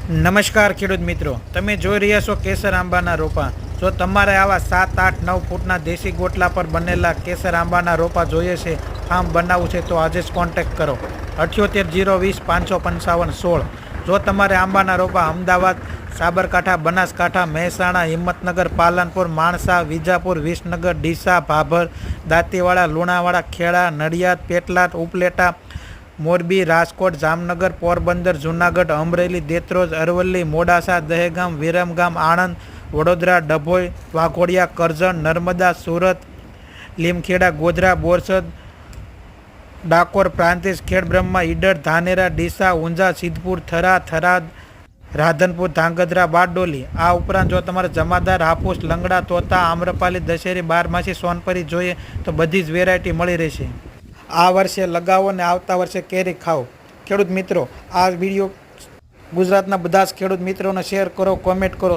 નમસ્કાર ખેડૂત મિત્રો, તમે જોઈ રહ્યા છો કેસર આંબાના રોપા. જો તમારે આવા 7, 8, 9 ફૂટના દેશી ગોટલા પર બનેલા કેસર આંબાના રોપા જોઈએ છે, ફાર્મ બનાવવું છે તો આજે જ કોન્ટેક્ટ કરો 78 020 555 16. જો તમારે આંબાના રોપા અમદાવાદ, સાબરકાંઠા, બનાસકાંઠા, મહેસાણા, હિંમતનગર, પાલનપુર, માણસા, વિજાપુર, વિસનગર, ડીસા, ભાભર, દાંતીવાડા, લુણાવાડા, ખેડા, નડિયાદ, પેટલાદ, ઉપલેટા, મોરબી, રાજકોટ, જામનગર, પોરબંદર, જૂનાગઢ, અમરેલી, દેત્રોજ, અરવલ્લી, મોડાસા, દહેગામ, વિરમગામ, આણંદ, વડોદરા, ડભોઈ, વાઘોડિયા, કરજણ, નર્મદા, સુરત, લીમખેડા, ગોધરા, બોરસદ, ડાકોર, પ્રાંતિજ, ખેડબ્રહ્મા, ઈડર, ધાનેરા, ડીસા, ઊંઝા, સિદ્ધપુર, થરાદ, રાધનપુર, ધાંગધ્રા, બારડોલી. આ ઉપરાંત જો તમારે જમાદાર, હાપુસ, લંગડા, તોતા, આમ્રપાલી, દશેરી, બારમાસી, સોનપરી જોઈએ તો બધી જ વેરાયટી મળી રહેશે. આ વર્ષે લગાવો ને આવતા વર્ષે કેરી ખાઓ. ખેડૂત મિત્રો, આ વિડીયો ગુજરાતના બધા જ ખેડૂત મિત્રોને શેર કરો, કોમેન્ટ કરો.